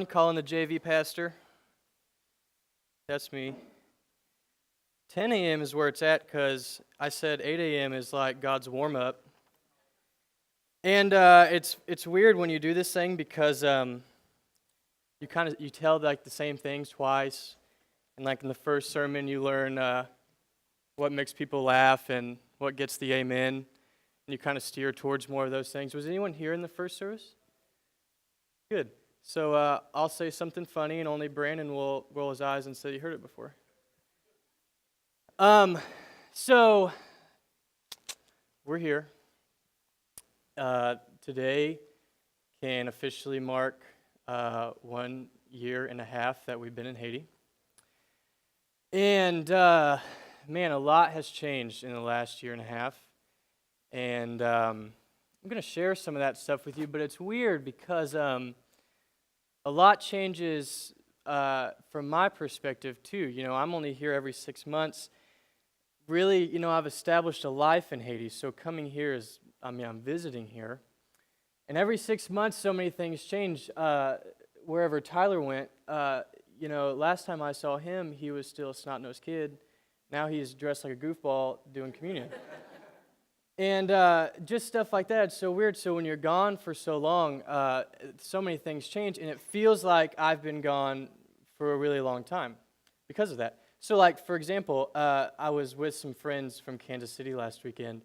Calling the JV pastor. That's me. 10 a.m. is where it's at because I said 8 a.m. is like God's warm-up. And it's weird when you do this thing because you tell like the same things twice. And like in the first sermon you learn what makes people laugh and what gets the amen. And you kind of steer towards more of those things. Was anyone here in the first service? Good. So I'll say something funny, and only Brandon will roll his eyes and say, "You heard it before." So we're here. Today can officially mark 1 year and a half that we've been in Haiti. And man, a lot has changed in the last year and a half. And I'm going to share some of that stuff with you, but it's weird because a lot changes from my perspective too. You know, I'm only here every 6 months. Really, you know, I've established a life in Haiti, so coming here is, I'm visiting here. And every 6 months, so many things change. Wherever Tyler went, you know, last time I saw him, he was still a snot-nosed kid. Now he's dressed like a goofball doing communion. And just stuff like that, it's so weird. So when you're gone for so long, so many things change, and it feels like I've been gone for a really long time because of that. So like, for example, I was with some friends from Kansas City last weekend,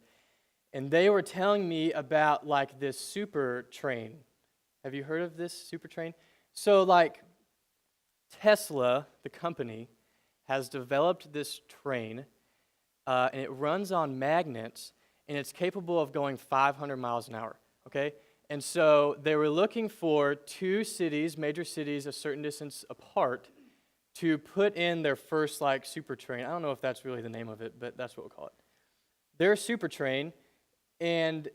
and they were telling me about like this super train. Have you heard of this super train? So like, Tesla, the company, has developed this train, and it runs on magnets, and it's capable of going 500 miles an hour, okay? And so they were looking for two cities, major cities, a certain distance apart, to put in their first, like, super train. I don't know if that's really the name of it, but that's what we'll call it. Their super train, and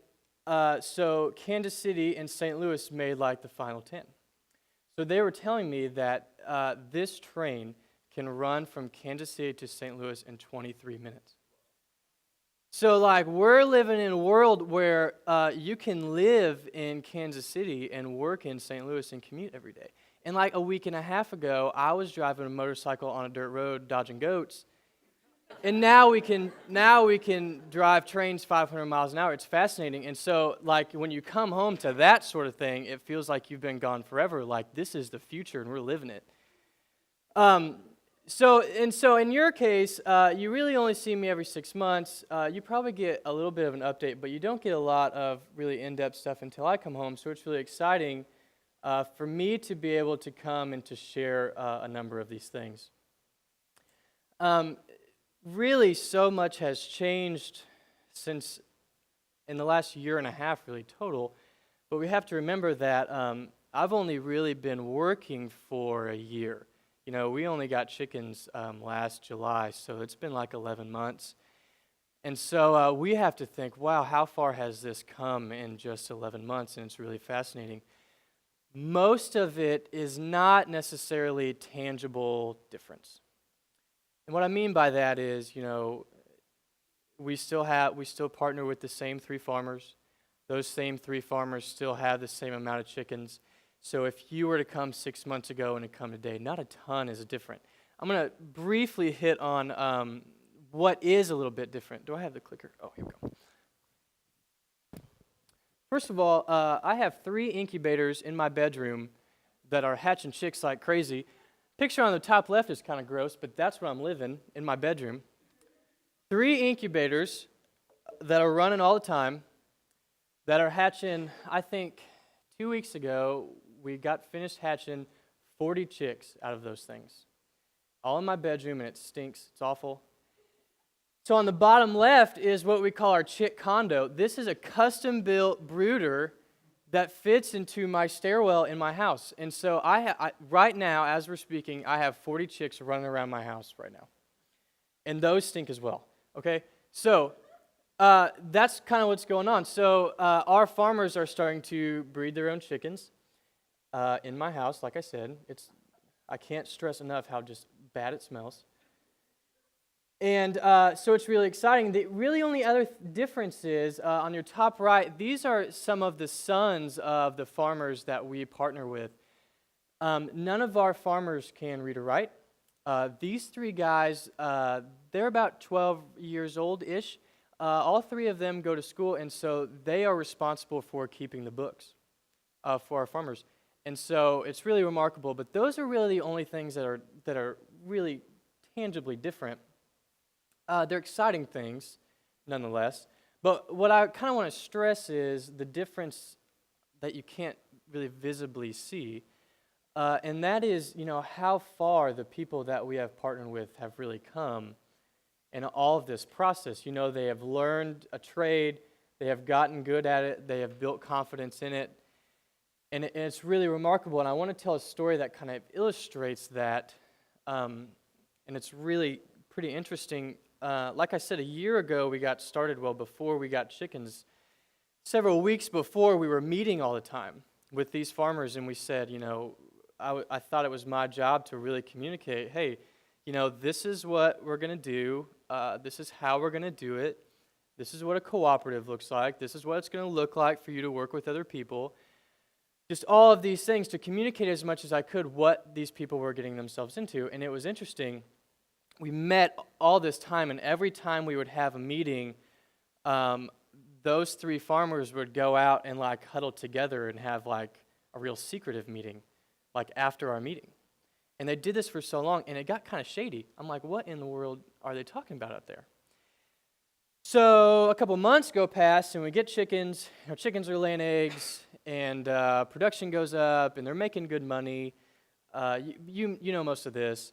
so Kansas City and St. Louis made, like, the final 10. So they were telling me that this train can run from Kansas City to St. Louis in 23 minutes. So, like, we're living in a world where you can live in Kansas City and work in St. Louis and commute every day. And, like, a week and a half ago, I was driving a motorcycle on a dirt road dodging goats. And now we can drive trains 500 miles an hour. It's fascinating. And so, like, when you come home to that sort of thing, it feels like you've been gone forever. Like, this is the future, and we're living it. So in your case, you really only see me every 6 months. You probably get a little bit of an update, but you don't get a lot of really in-depth stuff until I come home. So it's really exciting for me to be able to come and to share a number of these things. Really, so much has changed since in the last year and a half, really total. But we have to remember that I've only really been working for a year. You know, we only got chickens last July, so it's been like 11 months. And so we have to think, wow, how far has this come in just 11 months? And it's really fascinating. Most of it is not necessarily tangible difference. And what I mean by that is, you know, we still partner with the same 3 farmers. Those same 3 farmers still have the same amount of chickens. So if you were to come 6 months ago and to come today, not a ton is different. I'm going to briefly hit on what is a little bit different. Do I have the clicker? Oh, here we go. First of all, I have 3 incubators in my bedroom that are hatching chicks like crazy. Picture on the top left is kind of gross, but that's where I'm living, in my bedroom. 3 incubators that are running all the time that are hatching. I think 2 weeks ago, we got finished hatching 40 chicks out of those things. All in my bedroom, and it stinks. It's awful. So on the bottom left is what we call our chick condo. This is a custom-built brooder that fits into my stairwell in my house. And so right now, as we're speaking, I have 40 chicks running around my house right now. And those stink as well, okay? So that's kind of what's going on. So our farmers are starting to breed their own chickens in my house. Like I said, I can't stress enough how just bad it smells. And so it's really exciting. The really only other difference is on your top right, these are some of the sons of the farmers that we partner with. None of our farmers can read or write. These three guys, they're about 12 years old-ish. All three of them go to school, and so they are responsible for keeping the books for our farmers. And so it's really remarkable, but those are really the only things that are really tangibly different. They're exciting things, nonetheless. But what I kind of want to stress is the difference that you can't really visibly see, and that is, how far the people that we have partnered with have really come in all of this process. They have learned a trade, they have gotten good at it, they have built confidence in it, and it's really remarkable. And I want to tell a story that kind of illustrates that, and it's really pretty interesting. Like I said, a year ago we got started, before we got chickens. Several weeks before, we were meeting all the time with these farmers, and we said, I thought it was my job to really communicate, hey, this is what we're going to do. This is how we're going to do it. This is what a cooperative looks like. This is what it's going to look like for you to work with other people. Just all of these things to communicate as much as I could what these people were getting themselves into. And it was interesting. We met all this time, and every time we would have a meeting, those three farmers would go out and huddle together and have a real secretive meeting, after our meeting. And they did this for so long, and it got kind of shady. I'm like, what in the world are they talking about out there? So a couple months go past, and we get chickens. Our chickens are laying eggs, and production goes up, and they're making good money. You know most of this.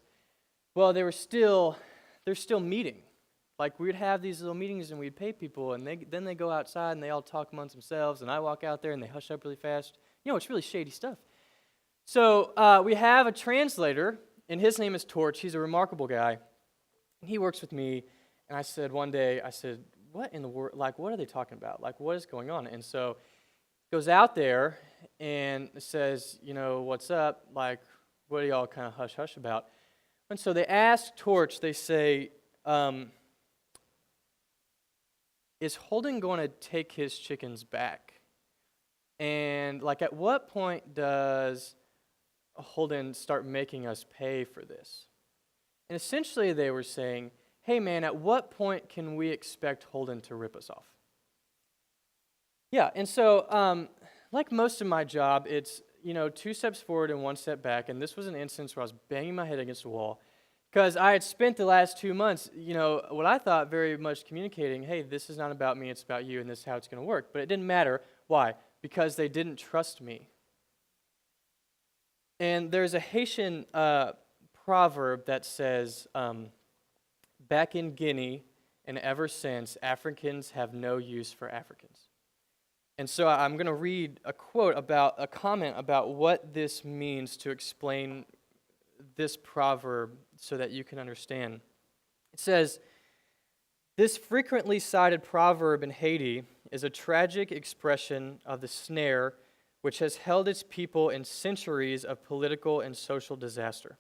Well, they're still meeting. We'd have these little meetings, and we'd pay people, and then they go outside, and they all talk amongst themselves, and I walk out there, and they hush up really fast. It's really shady stuff. So we have a translator, and his name is Torch. He's a remarkable guy. He works with me, and I said one day, what in the world, what are they talking about? What is going on? And so he goes out there and says, what's up? What are y'all kind of hush-hush about? And so they ask Torch, they say, is Holden going to take his chickens back? And at what point does Holden start making us pay for this? And essentially they were saying, hey man, at what point can we expect Holden to rip us off? Yeah, and so like most of my job, it's 2 steps forward and 1 step back, and this was an instance where I was banging my head against the wall because I had spent the last 2 months, what I thought very much communicating, hey, this is not about me, it's about you, and this is how it's going to work. But it didn't matter. Why? Because they didn't trust me. And there's a Haitian proverb that says, back in Guinea and ever since, Africans have no use for Africans. And so I'm going to read a comment about what this means to explain this proverb so that you can understand. It says, this frequently cited proverb in Haiti is a tragic expression of the snare which has held its people in centuries of political and social disaster.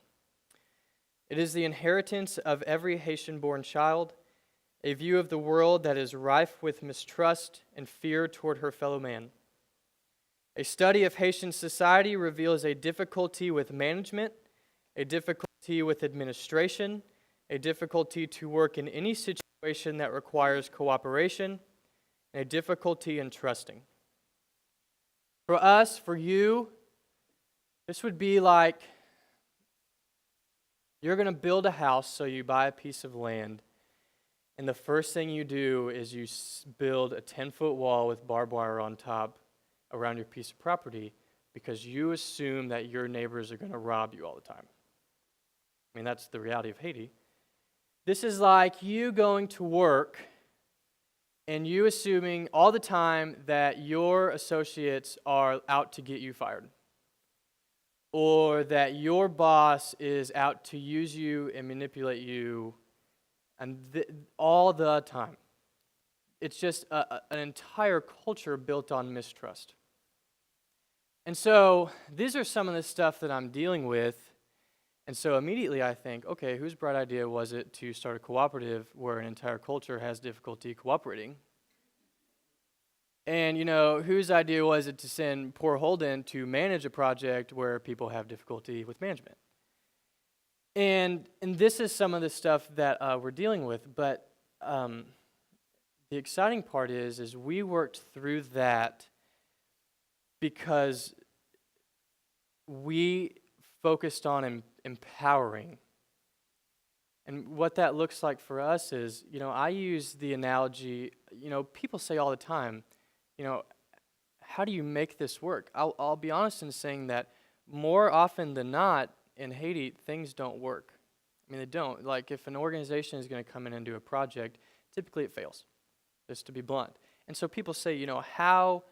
It is the inheritance of every Haitian-born child, a view of the world that is rife with mistrust and fear toward her fellow man. A study of Haitian society reveals a difficulty with management, a difficulty with administration, a difficulty to work in any situation that requires cooperation, and a difficulty in trusting. For us, for you, this would be like you're going to build a house, so you buy a piece of land, and the first thing you do is you build a 10-foot wall with barbed wire on top around your piece of property because you assume that your neighbors are going to rob you all the time. That's the reality of Haiti. This is like you going to work and you assuming all the time that your associates are out to get you fired, or that your boss is out to use you and manipulate you, and all the time. It's just an entire culture built on mistrust. And so these are some of the stuff that I'm dealing with. And so immediately I think, okay, whose bright idea was it to start a cooperative where an entire culture has difficulty cooperating? And, whose idea was it to send poor Holden to manage a project where people have difficulty with management? And this is some of the stuff that we're dealing with, but the exciting part is we worked through that because we focused on empowering. And what that looks like for us is, I use the analogy, people say all the time, how do you make this work? I'll be honest in saying that more often than not in Haiti, things don't work. I mean, they don't. Like, if an organization is going to come in and do a project, typically it fails, just to be blunt. And so people say, how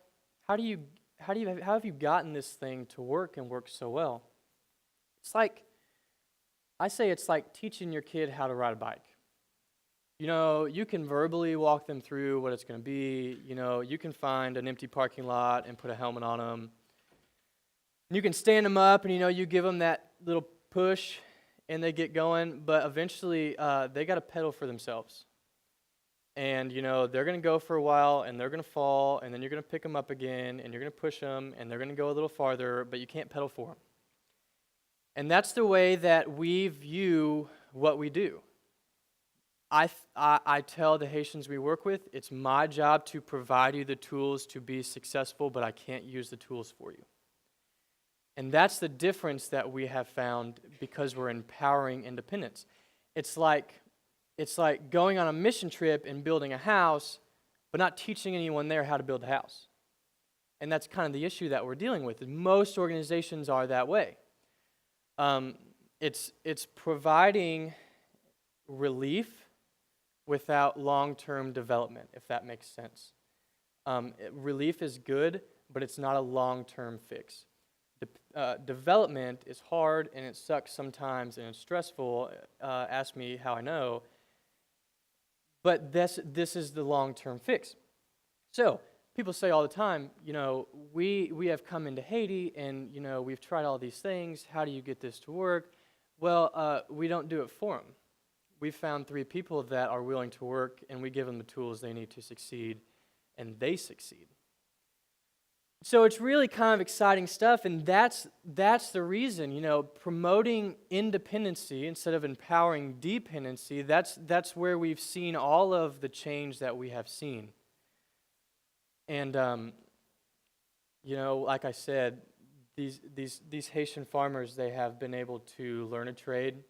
have you gotten this thing to work and work so well? I say it's like teaching your kid how to ride a bike. You can verbally walk them through what it's going to be. You can find an empty parking lot and put a helmet on them. You can stand them up and, you give them that little push and they get going. But eventually, they got to pedal for themselves. And, they're going to go for a while and they're going to fall. And then you're going to pick them up again and you're going to push them and they're going to go a little farther, but you can't pedal for them. And that's the way that we view what we do. I tell the Haitians we work with, it's my job to provide you the tools to be successful, but I can't use the tools for you. And that's the difference that we have found because we're empowering independence. It's like going on a mission trip and building a house, but not teaching anyone there how to build a house. And that's kind of the issue that we're dealing with. Most organizations are that way. It's providing relief without long-term development, if that makes sense. Relief is good, but it's not a long-term fix. Development is hard, and it sucks sometimes, and it's stressful. Ask me how I know. But this is the long-term fix. So people say all the time, we have come into Haiti, and, we've tried all these things. How do you get this to work? Well, we don't do it for them. We found 3 people that are willing to work, and we give them the tools they need to succeed, and they succeed. So it's really kind of exciting stuff, and that's the reason, promoting independency instead of empowering dependency, that's where we've seen all of the change that we have seen. And, like I said, these Haitian farmers, they have been able to learn a trade.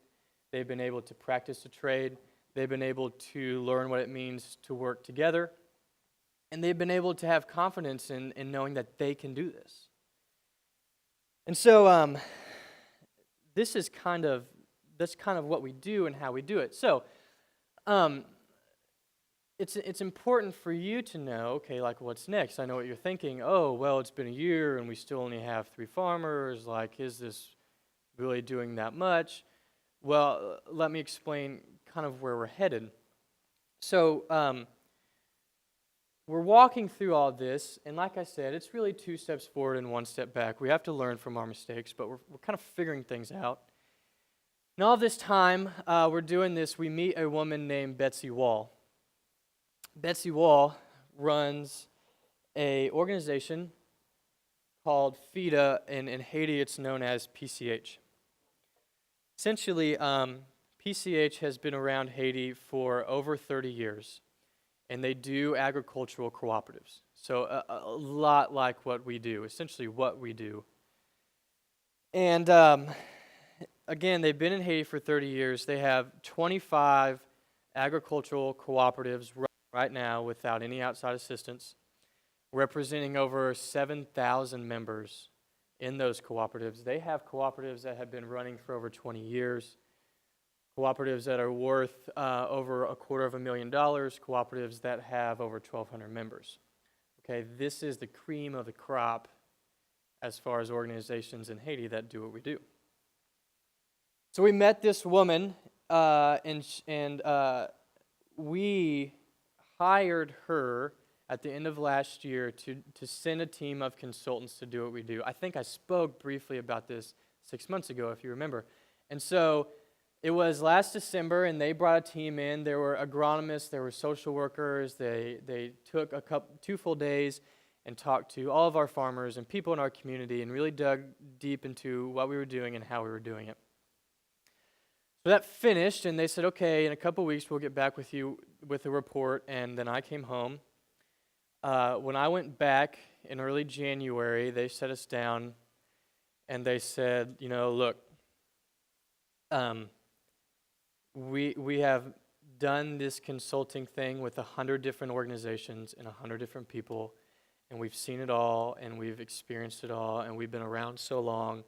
They've been able to practice a trade. They've been able to learn what it means to work together. And they've been able to have confidence in knowing that they can do this. And so that's kind of what we do and how we do it. So it's important for you to know, okay, like what's next? I know what you're thinking. Oh, well, it's been a year and we still only have 3 farmers. Like, is this really doing that much? Well, let me explain kind of where we're headed. So we're walking through all this, and like I said, it's really 2 steps forward and 1 step back. We have to learn from our mistakes, but we're kind of figuring things out. And all this time we're doing this, we meet a woman named Betsy Wall. Betsy Wall runs an organization called FIDA, and in Haiti it's known as PCH. Essentially, PCH has been around Haiti for over 30 years, and they do agricultural cooperatives. So a lot like what we do, essentially what we do. And again, they've been in Haiti for 30 years. They have 25 agricultural cooperatives right now without any outside assistance, representing over 7,000 members in those cooperatives. They have cooperatives that have been running for over 20 years, cooperatives that are worth over $250,000, cooperatives that have over 1,200 members. Okay, this is the cream of the crop as far as organizations in Haiti that do what we do. So we met this woman, and we hired her at the end of last year to send a team of consultants to do what we do. I think I spoke briefly about this 6 months ago, if you remember. And so it was last December, and they brought a team in. There were agronomists, there were social workers. They took 2 full days, and talked to all of our farmers and people in our community and really dug deep into what we were doing and how we were doing it. So that finished, and they said, okay, in a couple weeks we'll get back with you with a report, and then I came home. When I went back in early January, they set us down, and they said, look, we have done this consulting thing with 100 different organizations and 100 different people, and we've seen it all, and we've experienced it all, and we've been around so long.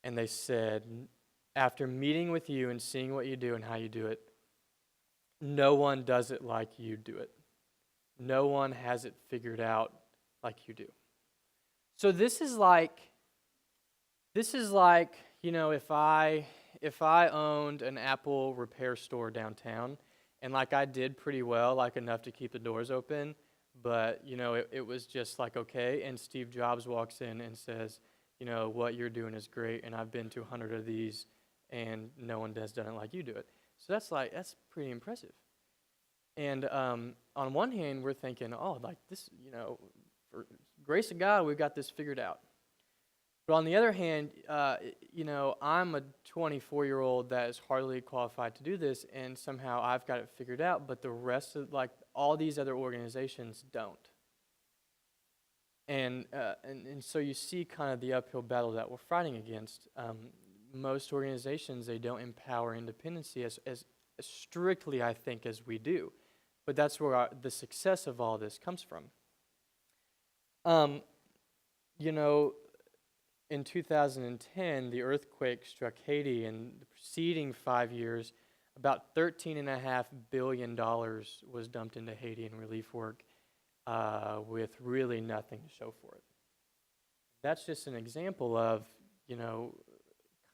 And they said, after meeting with you and seeing what you do and how you do it, no one does it like you do it. No one has it figured out like you do. So this is like, if I owned an Apple repair store downtown, and like I did pretty well, like enough to keep the doors open, but it was just like okay, and Steve Jobs walks in and says, what you're doing is great, and I've been to 100 of these, and no one has done it like you do it. So that's pretty impressive. And on one hand, we're thinking, oh, like this, for grace of God, we've got this figured out. But on the other hand, I'm a 24-year-old that is hardly qualified to do this, and somehow I've got it figured out, but the rest of, all these other organizations don't. And so you see kind of the uphill battle that we're fighting against. Most organizations, they don't empower independency as strictly, I think, as we do. But that's where the success of all this comes from. In 2010, the earthquake struck Haiti, and the preceding 5 years, about $13.5 billion was dumped into Haiti in relief work with really nothing to show for it. That's just an example of, kind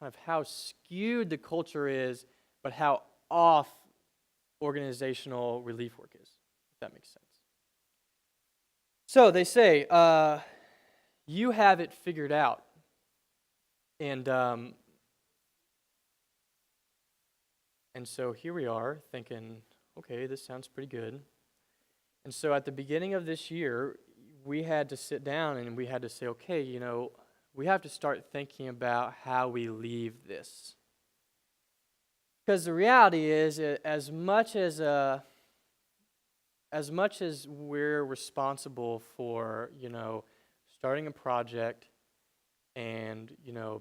of how skewed the culture is, but how off organizational relief work is, if that makes sense. So they say, you have it figured out. And so here we are thinking, okay, this sounds pretty good. And so at the beginning of this year, we had to sit down and we had to say, okay, we have to start thinking about how we leave this. Because the reality is, as much as we're responsible for, starting a project and,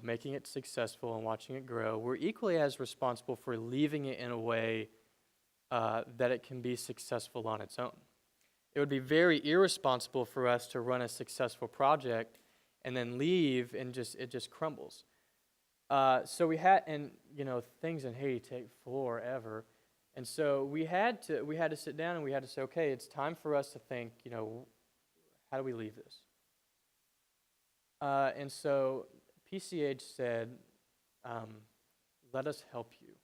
making it successful and watching it grow, we're equally as responsible for leaving it in a way that it can be successful on its own. It would be very irresponsible for us to run a successful project and then leave and it just crumbles. So we had, and things in Haiti take forever, and so we had to sit down and we had to say, okay, it's time for us to think, how do we leave this? And so PCH said, let us help you.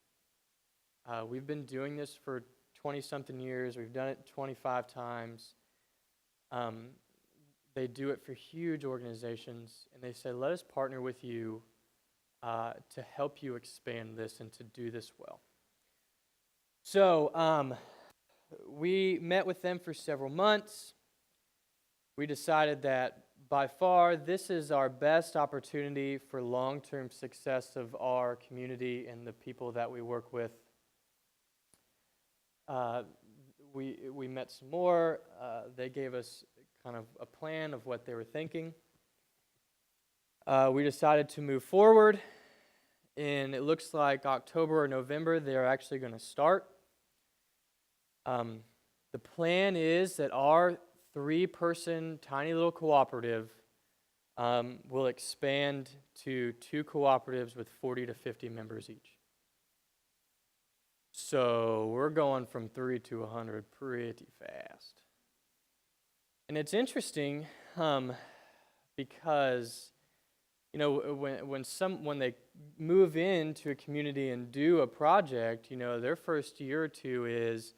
We've been doing this for 20-something years. We've done it 25 times. They do it for huge organizations, and they said, let us partner with you to help you expand this and to do this well. So we met with them for several months. We decided that by far this is our best opportunity for long-term success of our community and the people that we work with. We met some more. They gave us kind of a plan of what they were thinking. We decided to move forward, and it looks like October or November they're actually going to start. The plan is that our 3-person tiny little cooperative will expand to 2 cooperatives with 40 to 50 members each. So we're going from 3 to 100 pretty fast. And it's interesting because when they move into a community and do a project, their first year or two is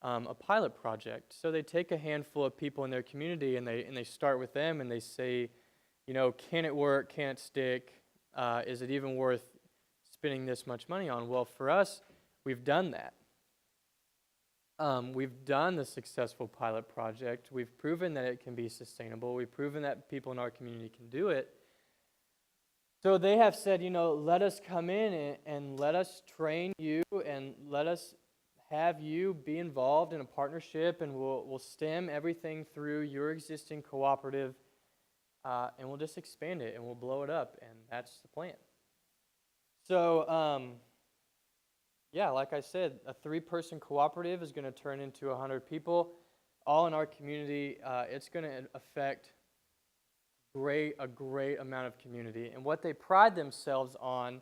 a pilot project. So they take a handful of people in their community and they start with them and they say, can it work? Can it stick? Is it even worth spending this much money on? Well, for us, we've done that. We've done the successful pilot project. We've proven that it can be sustainable. We've proven that people in our community can do it. So they have said, let us come in and let us train you and let us have you be involved in a partnership, and we'll stem everything through your existing cooperative, and we'll just expand it and we'll blow it up, and that's the plan. So, yeah, like I said, a 3-person cooperative is going to turn into 100 people, all in our community. It's going to affect a great amount of community. And what they pride themselves on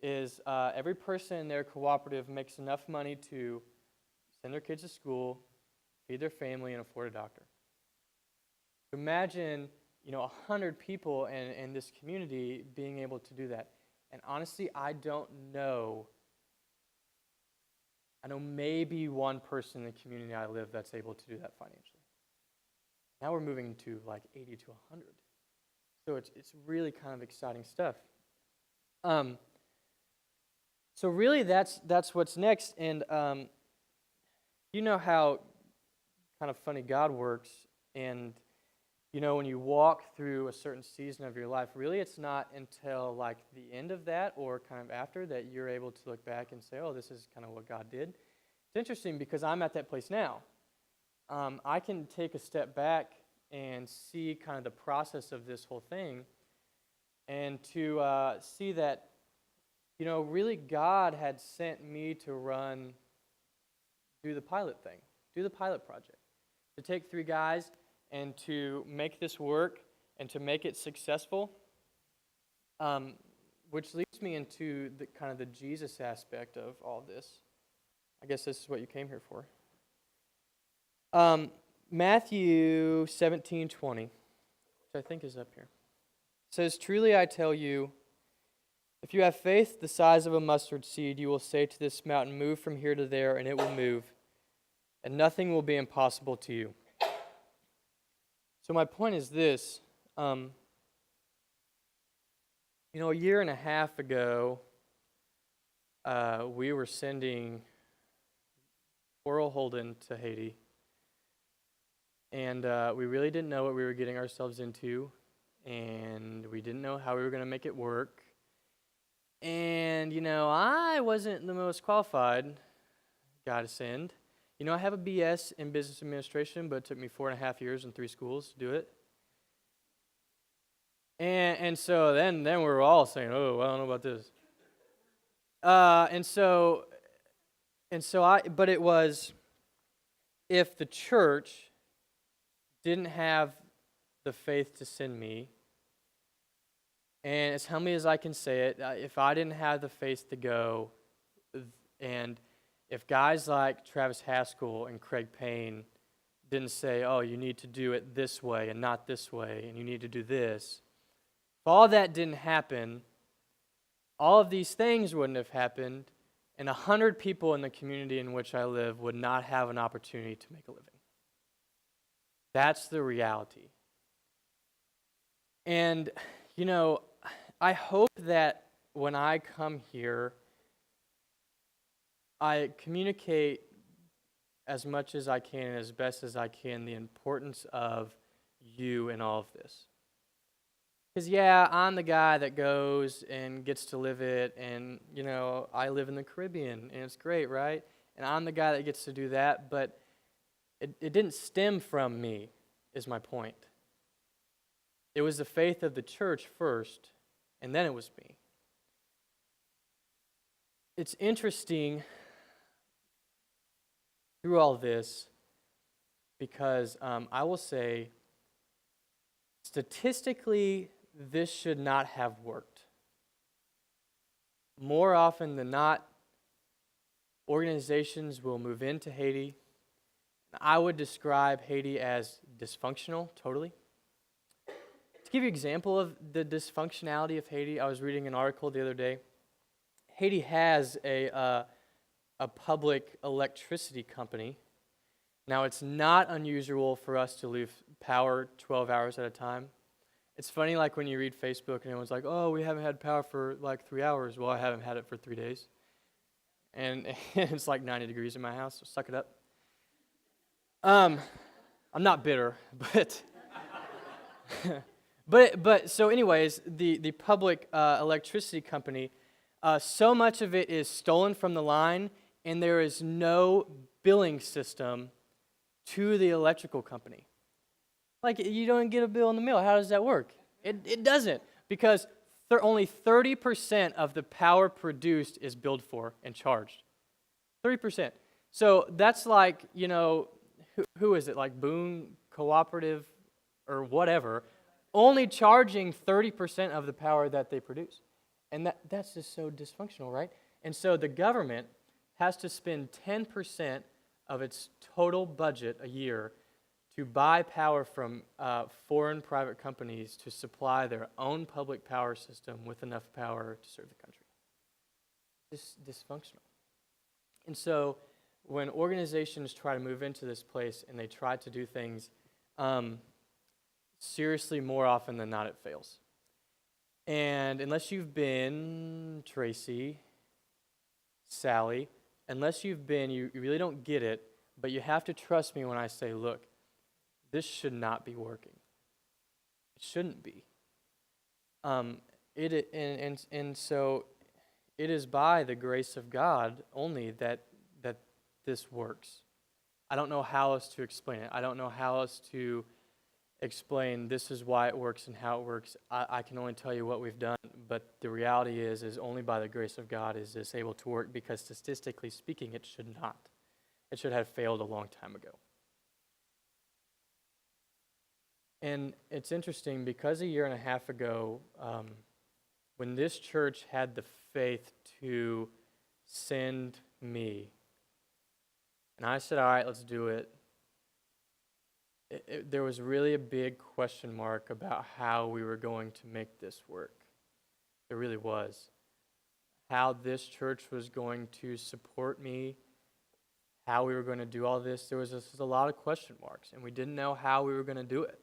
is every person in their cooperative makes enough money to send their kids to school, feed their family, and afford a doctor. Imagine, 100 people in this community being able to do that. And honestly, I don't know. I know maybe one person in the community I live that's able to do that financially. Now we're moving to like 80 to 100. So it's really kind of exciting stuff. So really that's what's next. And you know how kind of funny God works. And when you walk through a certain season of your life, really it's not until like the end of that or kind of after that you're able to look back and say, oh, this is kind of what God did. It's interesting because I'm at that place now. I can take a step back and see kind of the process of this whole thing, and to see that, really God had sent me to do the pilot thing, do the pilot project, to take 3 guys and to make this work and to make it successful, which leads me into the kind of the Jesus aspect of all this. I guess this is what you came here for. Matthew 17:20, which I think is up here, says, "Truly I tell you, if you have faith the size of a mustard seed, you will say to this mountain, 'Move from here to there,' and it will move, and nothing will be impossible to you." So my point is this. A year and a half ago, we were sending poor old Holden to Haiti. And we really didn't know what we were getting ourselves into. And we didn't know how we were going to make it work. And, I wasn't the most qualified guy to send. I have a BS in business administration, but it took me 4.5 years and 3 schools to do it. And so then we were all saying, oh, I don't know about this. But it was, if the church didn't have the faith to send me, and as humbly as I can say it, if I didn't have the faith to go, and if guys like Travis Haskell and Craig Payne didn't say, oh, you need to do it this way and not this way, and you need to do this, if all that didn't happen, all of these things wouldn't have happened, and 100 people in the community in which I live would not have an opportunity to make a living. That's the reality. And, I hope that when I come here, I communicate as much as I can and as best as I can the importance of you in all of this. Because, I'm the guy that goes and gets to live it, and, I live in the Caribbean, and it's great, right? And I'm the guy that gets to do that, but it didn't stem from me, is my point. It was the faith of the church first, and then it was me. It's interesting through all this because I will say, statistically, this should not have worked. More often than not, organizations will move into Haiti. I would describe Haiti as dysfunctional, totally. To give you an example of the dysfunctionality of Haiti, I was reading an article the other day. Haiti has a public electricity company. Now, it's not unusual for us to lose power 12 hours at a time. It's funny, like when you read Facebook and everyone's like, oh, we haven't had power for like 3 hours. Well, I haven't had it for 3 days. And it's like 90 degrees in my house, so suck it up. Um, I'm not bitter, but but so anyways, the public electricity company, so much of it is stolen from the line, and there is no billing system to the electrical company. Like, you don't get a bill in the mail. How does that work? It doesn't, because only 30% of the power produced is billed for and charged. 30%. So that's like, who is it? Like Boone Cooperative or whatever, only charging 30% of the power that they produce. And that's just so dysfunctional, right? And so the government has to spend 10% of its total budget a year to buy power from foreign private companies to supply their own public power system with enough power to serve the country. It's dysfunctional. And so when organizations try to move into this place and they try to do things, seriously, more often than not, it fails. And unless you've been, Tracy, Sally, unless you've been, you really don't get it, but you have to trust me when I say, look, this should not be working. It shouldn't be. And so it is by the grace of God only that this works. I don't know how else to explain it. I don't know how else to explain this is why it works and how it works. I can only tell you what we've done, but the reality is only by the grace of God is this able to work, because statistically speaking, it should not. It should have failed a long time ago. And it's interesting because a year and a half ago, when this church had the faith to send me, and I said, all right, let's do it, there was really a big question mark about how we were going to make this work. There really was. How this church was going to support me, how we were going to do all this. There was just a lot of question marks, and we didn't know how we were going to do it.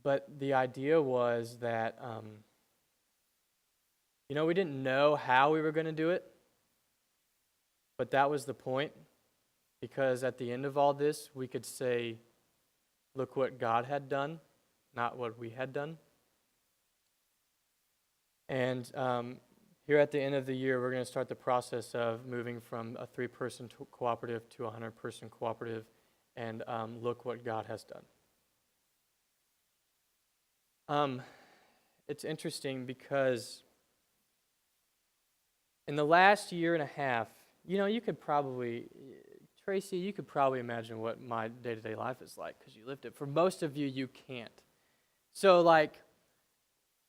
But the idea was that, we didn't know how we were going to do it, but that was the point, because at the end of all this, we could say, look what God had done, not what we had done. And here at the end of the year, we're going to start the process of moving from a 3-person cooperative to a 100-person cooperative, and look what God has done. It's interesting because in the last year and a half, you could probably, Tracy, you could probably imagine what my day-to-day life is like because you lived it. For most of you, you can't. So,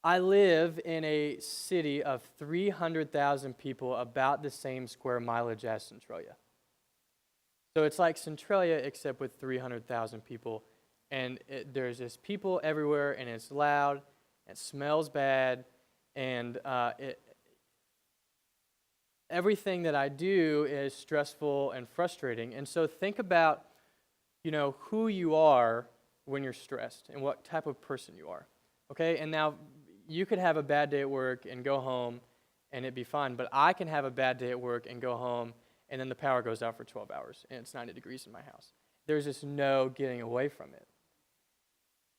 I live in a city of 300,000 people, about the same square mileage as Centralia. So it's like Centralia except with 300,000 people. And there's just people everywhere, and it's loud, it smells bad, and everything that I do is stressful and frustrating. And so think about, who you are when you're stressed and what type of person you are. Okay? And now you could have a bad day at work and go home and it'd be fine, but I can have a bad day at work and go home and then the power goes out for 12 hours and it's 90 degrees in my house. There's just no getting away from it.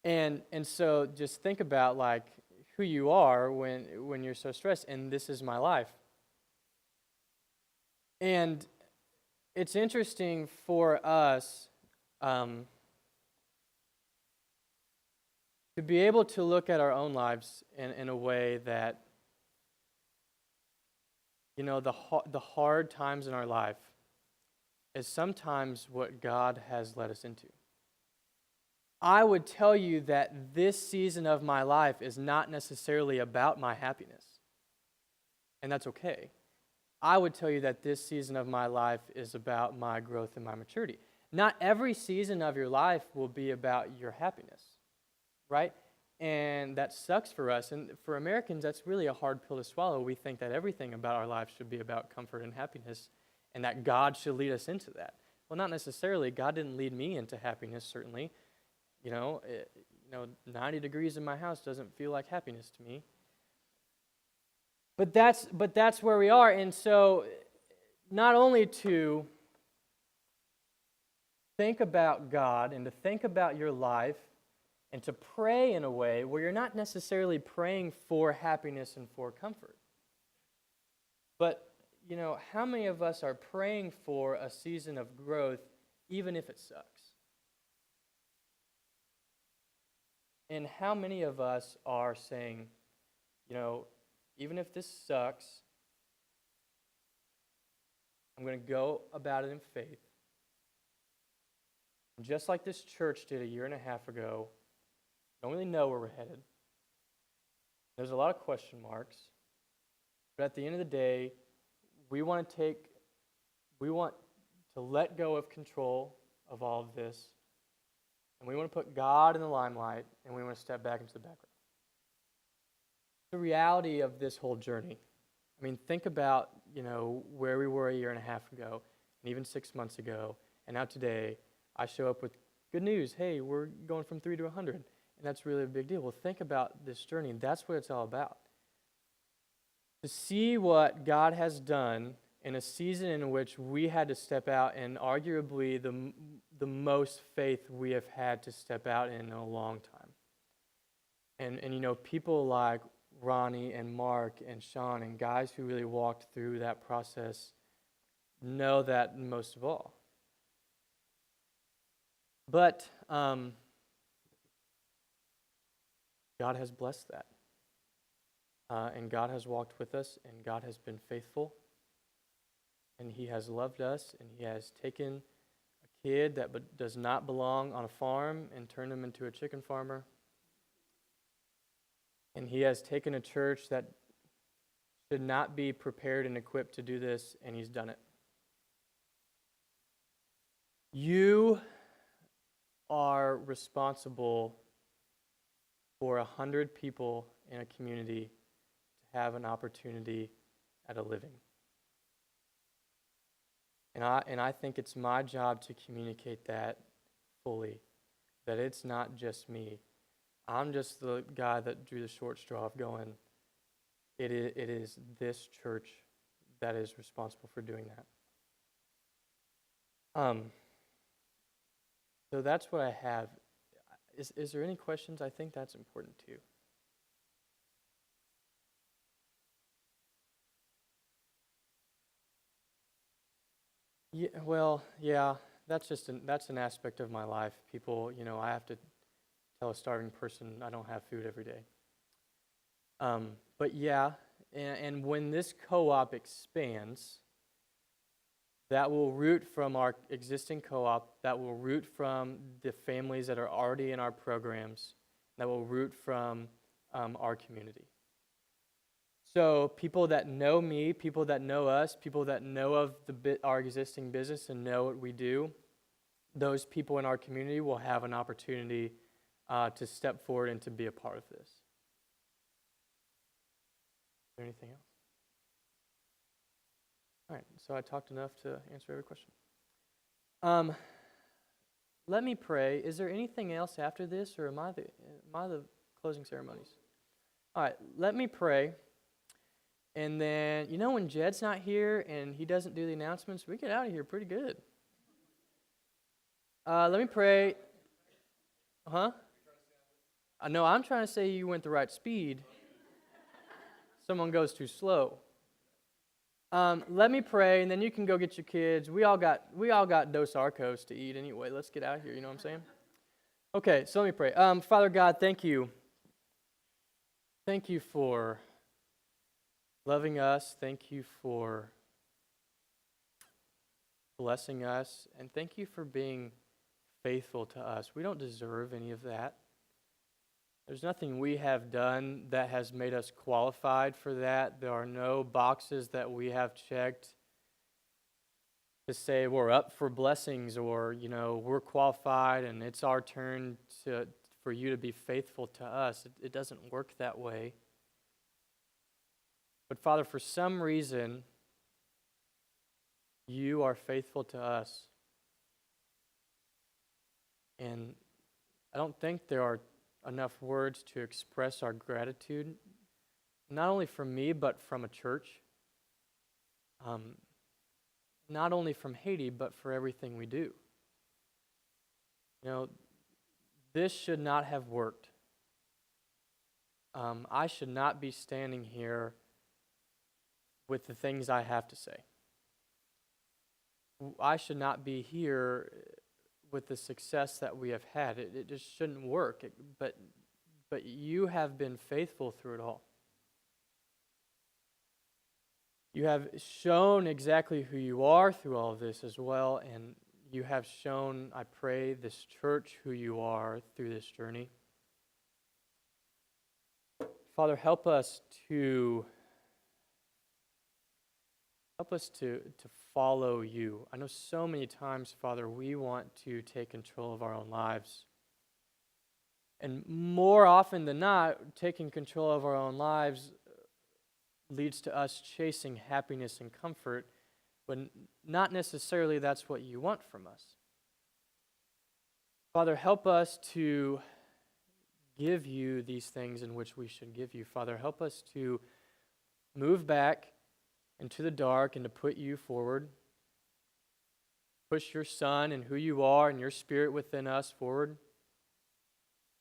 And so just think about who you are when you're so stressed, and this is my life. And it's interesting for us to be able to look at our own lives in a way that, the hard times in our life is sometimes what God has led us into. I would tell you that this season of my life is not necessarily about my happiness, and that's okay. I would tell you that this season of my life is about my growth and my maturity. Not every season of your life will be about your happiness, right? And that sucks for us. And for Americans, that's really a hard pill to swallow. We think that everything about our life should be about comfort and happiness, and that God should lead us into that. Well, not necessarily. God didn't lead me into happiness, certainly. 90 degrees in my house doesn't feel like happiness to me. But that's where we are. And so not only to think about God and to think about your life and to pray in a way where you're not necessarily praying for happiness and for comfort. But, how many of us are praying for a season of growth even if it sucks? And how many of us are saying, even if this sucks, I'm going to go about it in faith. And just like this church did a year and a half ago, don't really know where we're headed. There's a lot of question marks. But at the end of the day, we want to let go of control of all of this. And we want to put God in the limelight, and we want to step back into the background. The reality of this whole journey. I mean, think about, where we were a year and a half ago, and even 6 months ago, and now today, I show up with good news. Hey, we're going from 3 to 100, and that's really a big deal. Well, think about this journey, and that's what it's all about. To see what God has done in a season in which we had to step out in arguably the most faith we have had to step out in a long time. And people like Ronnie and Mark and Sean and guys who really walked through that process know that most of all. But God has blessed that. And God has walked with us, and God has been faithful. And He has loved us, and He has taken a kid that does not belong on a farm and turned him into a chicken farmer. And He has taken a church that should not be prepared and equipped to do this, and He's done it. You are responsible for 100 people in a community to have an opportunity at a living. And I think it's my job to communicate that fully, that it's not just me. I'm just the guy that drew the short straw of going, it is this church that is responsible for doing that. So that's what I have. Is there any questions? I think that's important too. Yeah, that's an aspect of my life. People, I have to tell a starving person I don't have food every day. But yeah, and when this co-op expands, that will root from our existing co-op, that will root from the families that are already in our programs, that will root from our community. So people that know me, people that know us, people that know of our existing business and know what we do, those people in our community will have an opportunity to step forward and to be a part of this. Is there anything else? All right, so I talked enough to answer every question. Let me pray. Is there anything else after this, or am I the closing ceremonies? All right, let me pray. And then, when Jed's not here and he doesn't do the announcements, we get out of here pretty good. Let me pray. Huh? No, I'm trying to say you went the right speed. Someone goes too slow. Let me pray, and then you can go get your kids. We all got Dos Arcos to eat anyway. Let's get out of here, you know what I'm saying? Okay, so let me pray. Father God, thank you. Thank you for loving us. Thank you for blessing us. And thank you for being faithful to us. We don't deserve any of that. There's nothing we have done that has made us qualified for that. There are no boxes that we have checked to say we're up for blessings or, we're qualified and it's our turn for you to be faithful to us. It doesn't work that way. But Father, for some reason, you are faithful to us. And I don't think there are enough words to express our gratitude, not only from me, but from a church. Not only from Haiti, but for everything we do. You know, this should not have worked. I should not be standing here with the things I have to say. I should not be here with the success that we have had. It just shouldn't work. But you have been faithful through it all. You have shown exactly who you are through all of this as well, and you have shown, I pray, this church who you are through this journey. Father, help us to follow you. I know so many times, Father, we want to take control of our own lives. And more often than not, taking control of our own lives leads to us chasing happiness and comfort, when not necessarily that's what you want from us. Father, help us to give you these things in which we should give you. Father, help us to move back into the dark and to put you forward. Push your Son and who you are and your Spirit within us forward,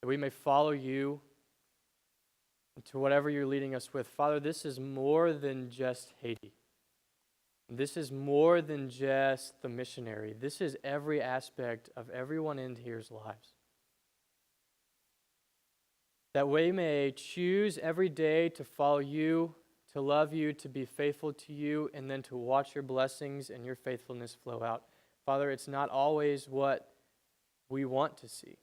that we may follow you into whatever you're leading us with. Father, this is more than just Haiti. This is more than just the missionary. This is every aspect of everyone in here's lives. That we may choose every day to follow you, to love you, to be faithful to you, and then to watch your blessings and your faithfulness flow out. Father, it's not always what we want to see.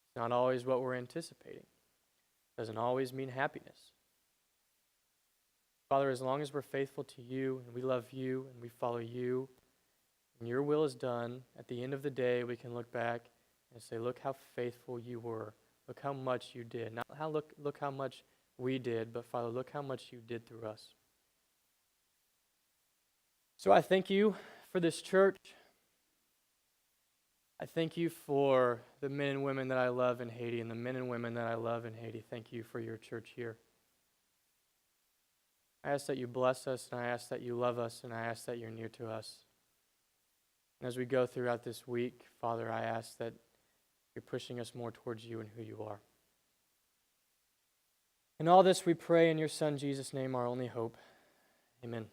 It's not always what we're anticipating. It doesn't always mean happiness. Father, as long as we're faithful to you and we love you and we follow you and your will is done, at the end of the day we can look back and say, look how faithful you were. Look how much you did. Not how look how much we did, but Father, look how much you did through us. So I thank you for this church. I thank you for the men and women that I love in Haiti and the men and women that I love in Haiti. Thank you for your church here. I ask that you bless us, and I ask that you love us, and I ask that you're near to us. And as we go throughout this week, Father, I ask that you're pushing us more towards you and who you are. In all this we pray in your Son, Jesus' name, our only hope. Amen.